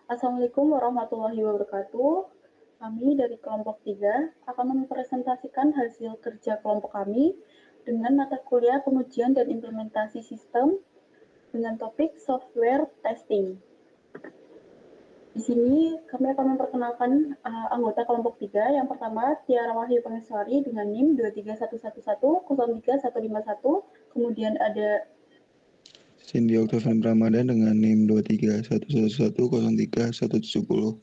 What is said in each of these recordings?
Assalamualaikum warahmatullahi wabarakatuh. Kami dari kelompok 3 akan mempresentasikan hasil kerja kelompok kami dengan mata kuliah pengujian dan implementasi sistem dengan topik software testing. Di sini kami akan memperkenalkan anggota kelompok 3. Yang pertama, Tiara Wahyu Pangeswari dengan NIM 23111031151. Kemudian ada Cindy Octavian Ramadan dengan NIM 23111031170.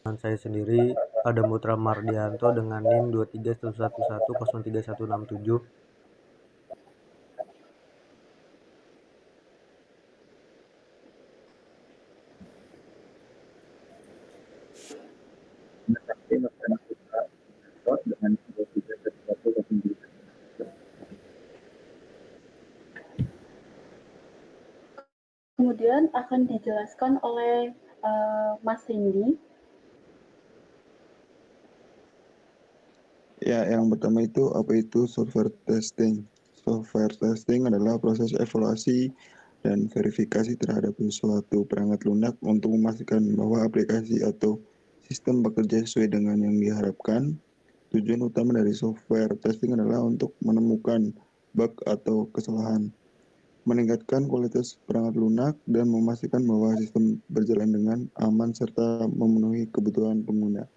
Dan saya sendiri Adam Putra Mardianto dengan NIM 23111031167. Dengan 2311103. Kemudian akan dijelaskan oleh Mas Cindy. Ya, yang pertama itu apa itu software testing? Software testing adalah proses evaluasi dan verifikasi terhadap suatu perangkat lunak untuk memastikan bahwa aplikasi atau sistem bekerja sesuai dengan yang diharapkan. Tujuan utama dari software testing adalah untuk menemukan bug atau kesalahan, meningkatkan kualitas perangkat lunak, dan memastikan bahwa sistem berjalan dengan aman serta memenuhi kebutuhan pengguna.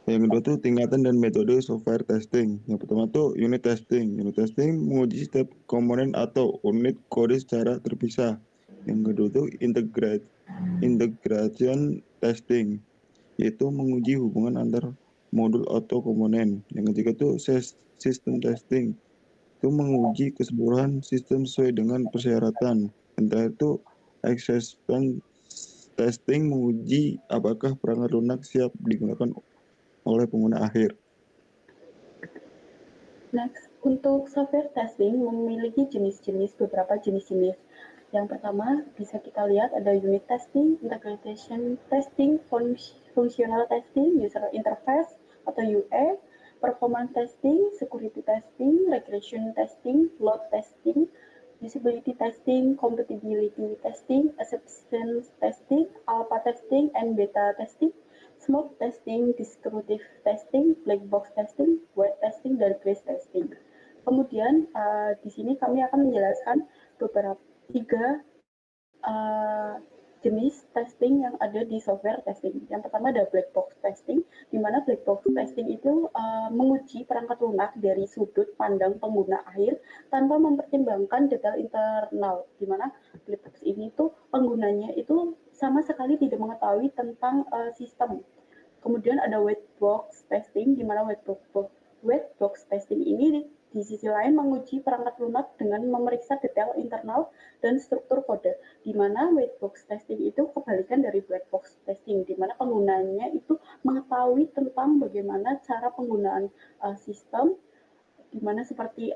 Yang kedua tuh tingkatan dan metode software testing. Yang pertama tuh unit testing. Unit testing menguji setiap komponen atau unit kode secara terpisah. Yang kedua tuh integration testing, yaitu menguji hubungan antar modul atau komponen. Yang ketiga tuh system testing, itu menguji keseluruhan sistem sesuai dengan persyaratan. Yang terakhir itu acceptance testing, menguji apakah perangkat lunak siap digunakan oleh pengguna akhir. Next, untuk software testing memiliki beberapa jenis-jenis. Yang pertama bisa kita lihat ada unit testing, integration testing, functional testing, user interface atau UI, performance testing, security testing, regression testing, load testing, usability testing, compatibility testing, acceptance testing, alpha testing, and beta testing, smoke testing, descriptive testing, black box testing, white testing, dan crash testing. Kemudian di sini kami akan menjelaskan beberapa tiga jenis testing yang ada di software testing. Yang pertama ada black box testing, di mana black box testing itu menguji perangkat lunak dari sudut pandang pengguna akhir tanpa mempertimbangkan detail internal, di mana black box ini tuh penggunanya itu sama sekali tidak mengetahui tentang sistem. Kemudian ada white box testing, di mana white box testing ini di sisi lain menguji perangkat lunak dengan memeriksa detail internal dan struktur kode, di mana white box testing itu kebalikan dari black box testing, di mana penggunanya itu mengetahui tentang bagaimana cara penggunaan sistem, di mana seperti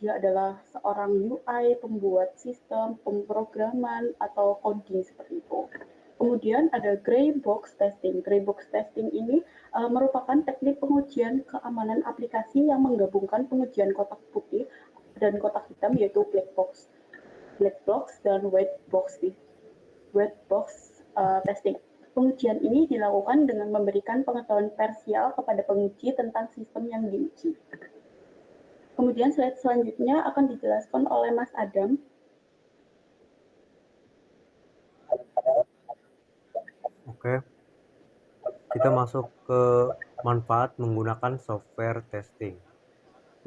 dia adalah seorang UI, pembuat sistem, pemrograman, atau coding seperti itu. Kemudian ada gray box testing. Gray box testing ini merupakan teknik pengujian keamanan aplikasi yang menggabungkan pengujian kotak putih dan kotak hitam, yaitu black box dan white box testing. Pengujian ini dilakukan dengan memberikan pengetahuan parsial kepada penguji tentang sistem yang diuji. Kemudian slide selanjutnya akan dijelaskan oleh Mas Adam. Oke, kita masuk ke manfaat menggunakan software testing.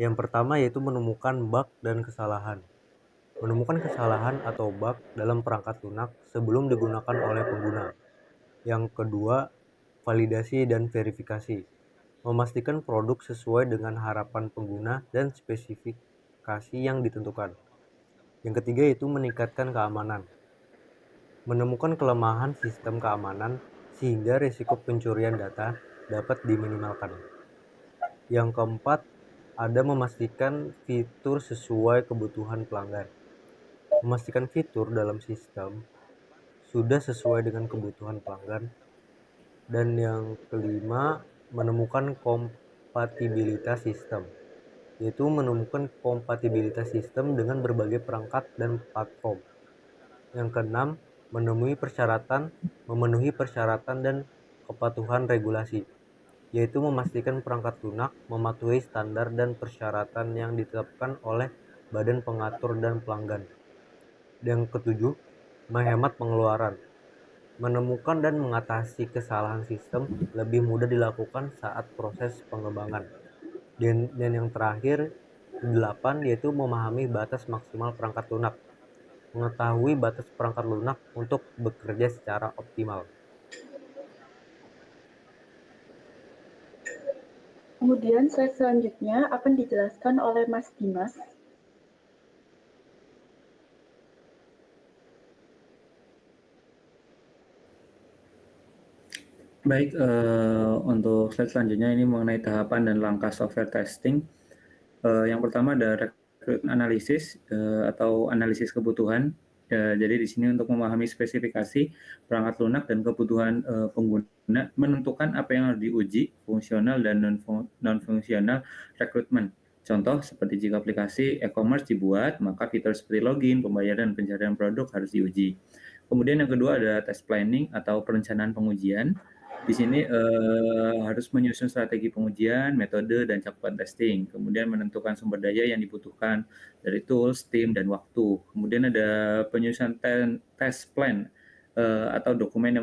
Yang pertama yaitu menemukan bug dan kesalahan. Menemukan kesalahan atau bug dalam perangkat lunak sebelum digunakan oleh pengguna. Yang kedua, validasi dan verifikasi. Memastikan produk sesuai dengan harapan pengguna dan spesifikasi yang ditentukan. Yang ketiga yaitu meningkatkan keamanan. Menemukan kelemahan sistem keamanan sehingga risiko pencurian data dapat diminimalkan. Yang keempat, ada memastikan fitur sesuai kebutuhan pelanggan. Memastikan fitur dalam sistem sudah sesuai dengan kebutuhan pelanggan. Dan yang kelima, menemukan kompatibilitas sistem. yaitu menemukan kompatibilitas sistem dengan berbagai perangkat dan platform. Yang keenam, memenuhi persyaratan dan kepatuhan regulasi, yaitu memastikan perangkat lunak mematuhi standar dan persyaratan yang ditetapkan oleh Badan Pengatur dan Pelanggan. Yang ketujuh, menghemat pengeluaran. Menemukan dan mengatasi kesalahan sistem lebih mudah dilakukan saat proses pengembangan. Dan yang terakhir, 8, yaitu memahami batas maksimal perangkat lunak. Mengetahui batas perangkat lunak untuk bekerja secara optimal. Kemudian slide selanjutnya akan dijelaskan oleh Mas Dimas. Baik, untuk slide selanjutnya ini mengenai tahapan dan langkah software testing. Yang pertama ada requirement analysis atau analisis kebutuhan. Jadi di sini untuk memahami spesifikasi perangkat lunak dan kebutuhan pengguna, menentukan apa yang harus diuji, fungsional dan non-fungsional recruitment. Contoh seperti jika aplikasi e-commerce dibuat, maka fitur seperti login, pembayaran, dan pencarian produk harus diuji. Kemudian yang kedua ada test planning atau perencanaan pengujian. Di sini harus menyusun strategi pengujian, metode, dan cakupan testing. Kemudian menentukan sumber daya yang dibutuhkan dari tools, tim, dan waktu. Kemudian ada penyusunan test plan atau dokumen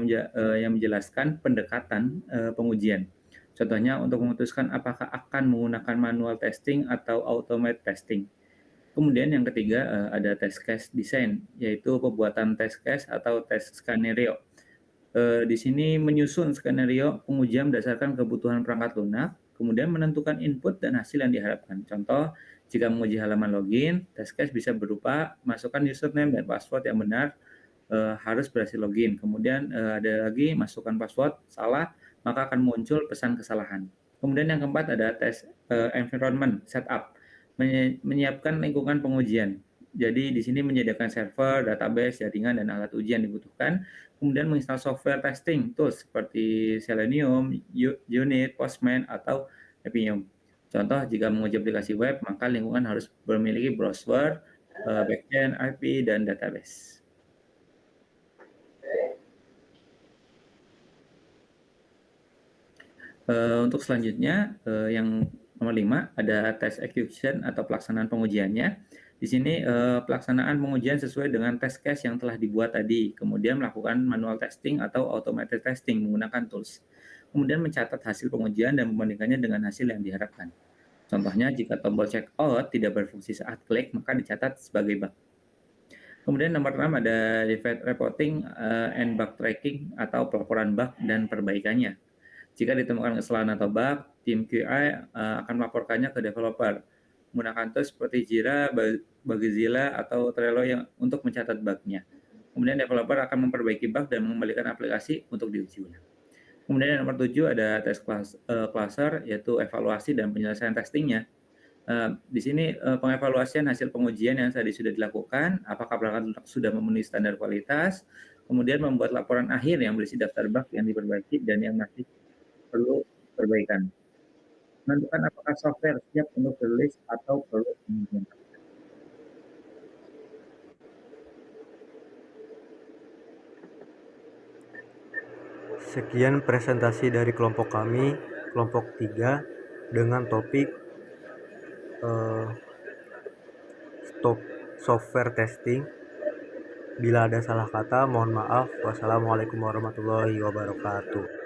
yang menjelaskan pendekatan pengujian. Contohnya untuk memutuskan apakah akan menggunakan manual testing atau automated testing. Kemudian yang ketiga ada test case design, yaitu pembuatan test case atau test skenario. Di sini menyusun skenario pengujian berdasarkan kebutuhan perangkat lunak, kemudian menentukan input dan hasil yang diharapkan. Contoh, jika menguji halaman login, test case bisa berupa masukkan username dan password yang benar, harus berhasil login. Kemudian ada lagi masukkan password salah, maka akan muncul pesan kesalahan. Kemudian yang keempat ada test environment setup, menyiapkan lingkungan pengujian. Jadi di sini menyediakan server, database, jaringan, dan alat uji yang dibutuhkan. Kemudian menginstal software testing tools seperti Selenium, Unit, Postman, atau Appium. Contoh, jika menguji aplikasi web, maka lingkungan harus memiliki browser, backend, API, dan database. Untuk selanjutnya, yang nomor 5, ada test execution atau pelaksanaan pengujiannya. Di sini pelaksanaan pengujian sesuai dengan test case yang telah dibuat tadi, kemudian melakukan manual testing atau automated testing menggunakan tools. Kemudian mencatat hasil pengujian dan membandingkannya dengan hasil yang diharapkan. Contohnya, jika tombol checkout tidak berfungsi saat klik, maka dicatat sebagai bug. Kemudian nomor 6 ada defect reporting and bug tracking atau pelaporan bug dan perbaikannya. Jika ditemukan kesalahan atau bug, tim QA akan melaporkannya ke developer menggunakan tools seperti Jira, Bugzilla, atau Trello untuk mencatat bug-nya. Kemudian developer akan memperbaiki bug dan mengembalikan aplikasi untuk diuji ulang. Kemudian yang nomor 7 ada test cluster, yaitu evaluasi dan penyelesaian testingnya. Di sini pengevaluasian hasil pengujian yang tadi sudah dilakukan, apakah perangkat lunak sudah memenuhi standar kualitas, kemudian membuat laporan akhir yang berisi daftar bug yang diperbaiki dan yang masih perlu perbaikan. Menentukan apakah software siap untuk rilis atau perlu pengembangan. Sekian presentasi dari kelompok kami, kelompok 3, dengan topik software testing. Bila ada salah kata, mohon maaf. Wassalamualaikum warahmatullahi wabarakatuh.